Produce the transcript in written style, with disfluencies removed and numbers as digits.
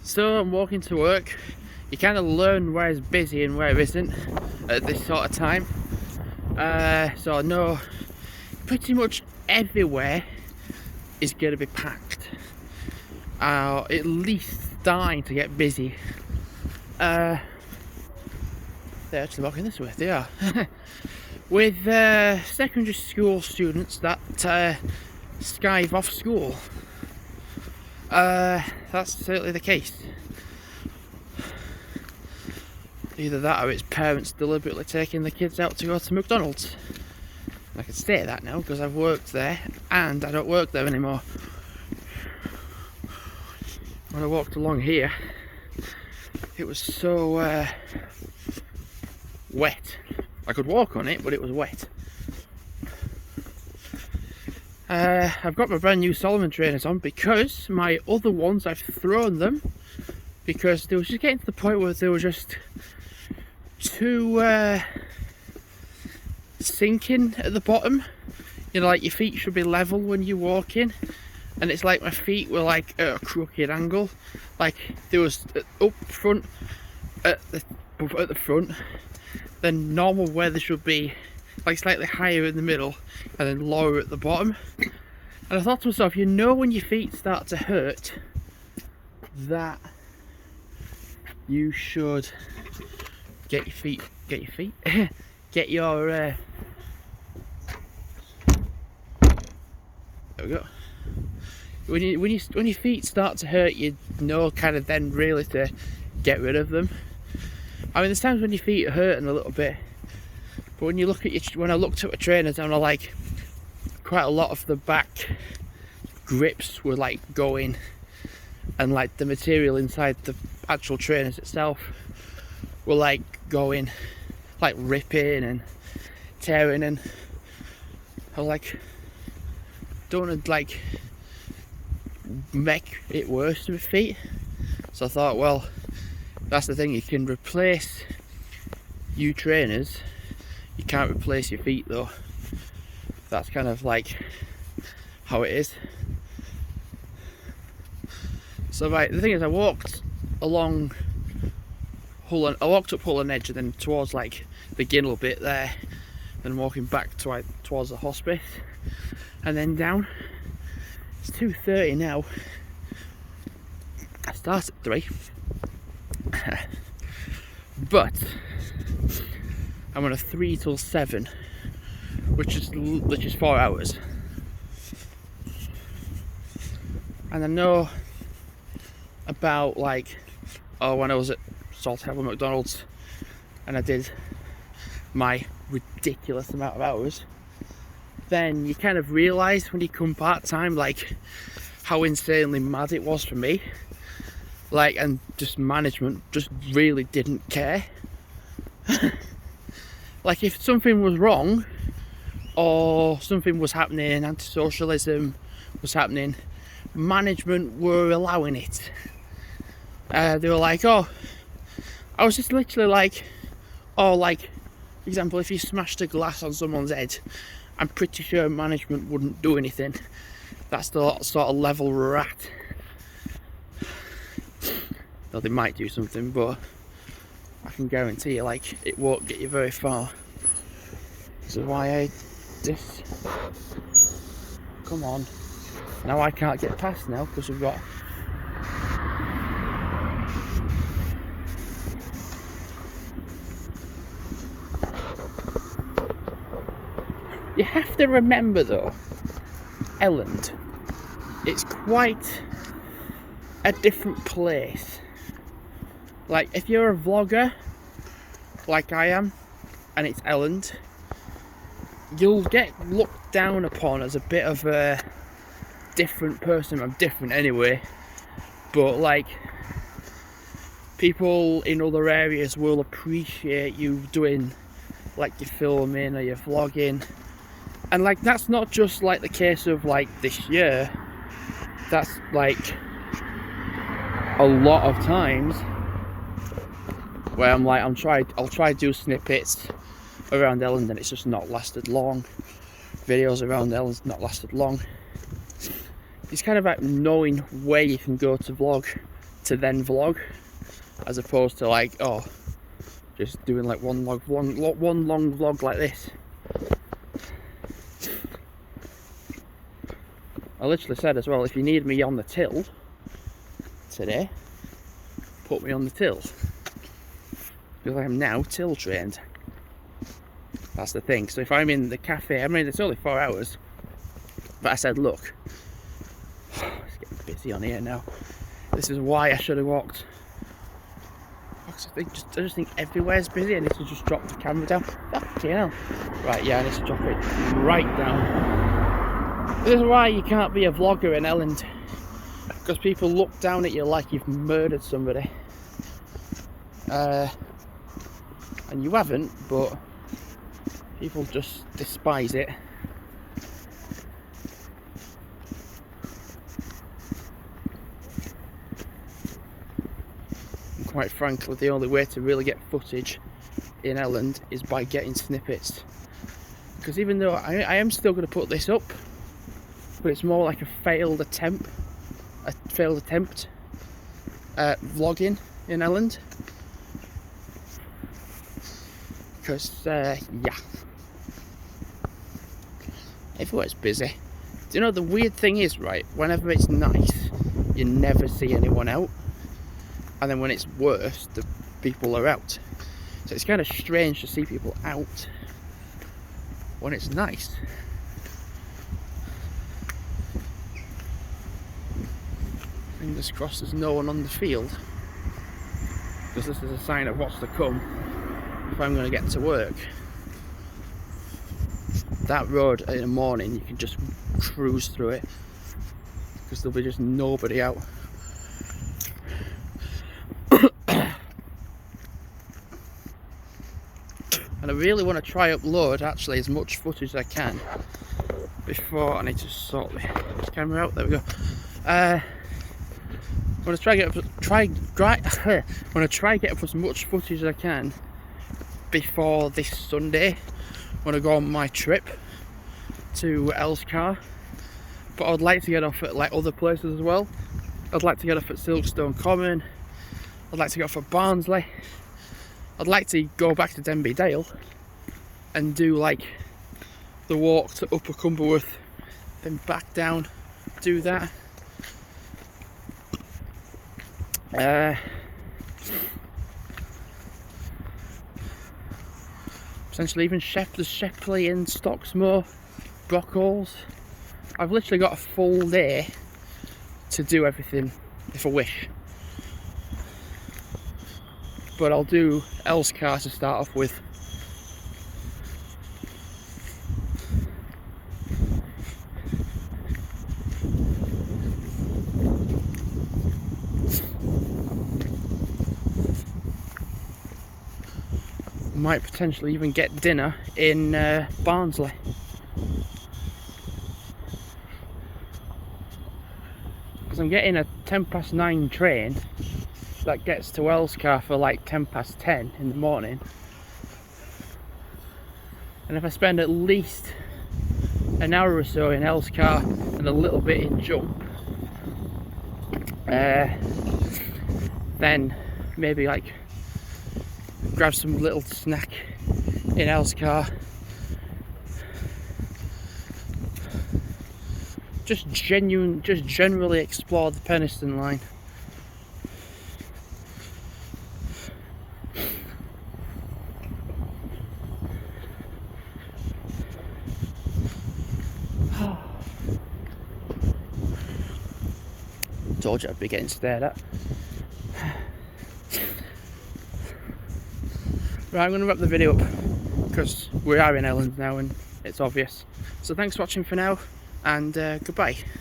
So I'm walking to work. You kind of learn where it's busy and where it isn't at this sort of time. So I know pretty much everywhere is going to be packed. At least starting to get busy. They're actually walking this way, they are. With secondary school students that skive off school. That's certainly the case. Either that or it's parents deliberately taking the kids out to go to McDonald's. I can say that now because I've worked there and I don't work there anymore. When I walked along here, it was so wet. I could walk on it, but it was wet. I've got my brand new Salomon trainers on because my other ones, I've thrown them because they were just getting to the point where they were just too sinking at the bottom. You know, like your feet should be level when you're walking, and it's like my feet were like at a crooked angle. Like there was up front at the front, then normal where they should be, like slightly higher in the middle and then lower at the bottom. And I thought to myself, you know, when your feet start to hurt, that you should get your there we go. When your feet start to hurt, you know, kind of then really to get rid of them. I mean, there's times when your feet are hurting a little bit, but when you look at when I looked at my trainers, and I like quite a lot of the back grips were like going, and like the material inside the actual trainers itself were like going, like ripping and tearing, and I was like, don't want to like make it worse to my feet. So I thought, well, that's the thing, you can replace your trainers, you can't replace your feet though. That's kind of like how it is. So right, the thing is, I walked along I walked up Hull and Edge and then towards like the Ginnell bit there, then walking back towards the hospice and then down. It's 2:30 now. I start at 3. But I'm on a 3 till 7, which is 4 hours. And I know about like, when I was at Salthaven McDonald's and I did my ridiculous amount of hours, then you kind of realise when you come part-time like how insanely mad it was for me. Like, and just management just really didn't care. Like if something was wrong or something was happening, anti-socialism was happening, management were allowing it. They were like, I was just literally like, like, for example, if you smashed a glass on someone's head, I'm pretty sure management wouldn't do anything. That's the sort of level we're at. Though they might do something, but I can guarantee you, like, it won't get you very far. This is why I just... Come on. Now I can't get past now, because we've got... You have to remember though, Elland, it's quite a different place. Like if you're a vlogger, like I am, and it's Elland, you'll get looked down upon as a bit of a different person. I'm different anyway, but like people in other areas will appreciate you doing like your filming or your vlogging. And like that's not just like the case of like this year, that's like a lot of times where I'm like, I'll try to do snippets around Elland and it's just not lasted long. Videos around Elland's not lasted long. It's kind of like knowing where you can go to vlog to then vlog, as opposed to like, oh, just doing like one long vlog like this. I literally said as well, if you need me on the till today, put me on the tills, because I am now till trained. That's the thing. So if I'm in the cafe, I mean it's only 4 hours, but I said look, it's getting busy on here now. This is why I should have walked. I just think everywhere's busy. I need to just drop the camera down. Fucking hell. Right, yeah, I need to drop it right down. This is why you can't be a vlogger in Elland, because people look down at you like you've murdered somebody. And you haven't, but people just despise it. And quite frankly, the only way to really get footage in Elland is by getting snippets. Because even though I am still going to put this up, but it's more like a failed attempt at vlogging in Elland. Because, yeah, everywhere's busy. Do you know the weird thing is, right, whenever it's nice, you never see anyone out. And then when it's worse, the people are out. So it's kind of strange to see people out when it's nice. Fingers crossed there's no one on the field, because this is a sign of what's to come if I'm going to get to work. That road in the morning, you can just cruise through it, because there'll be just nobody out. And I really want to try upload actually as much footage as I can before I need to sort the camera out. There we go. I want to try get up as much footage as I can before this Sunday when I go on my trip to Elscar. But I'd like to get off at like other places as well. I'd like to get off at Silkstone Common. I'd like to get off at Barnsley. I'd like to go back to Denby Dale and do like the walk to Upper Cumberworth, then back down, do that. Potentially even Shepley and Stocksmoor, Brockholes. I've literally got a full day to do everything if I wish. But I'll do Elscar to start off with. Might potentially even get dinner in Barnsley. Because I'm getting a 9:10 train that gets to Elscar for like 10:10 in the morning. And if I spend at least an hour or so in Elscar and a little bit in Jump, then maybe like grab some little snack in Elscar. Just generally explore the Penistone line. Told you I'd be getting stared at. Right, I'm going to wrap the video up because we are in Elland now and it's obvious. So thanks for watching for now, and goodbye.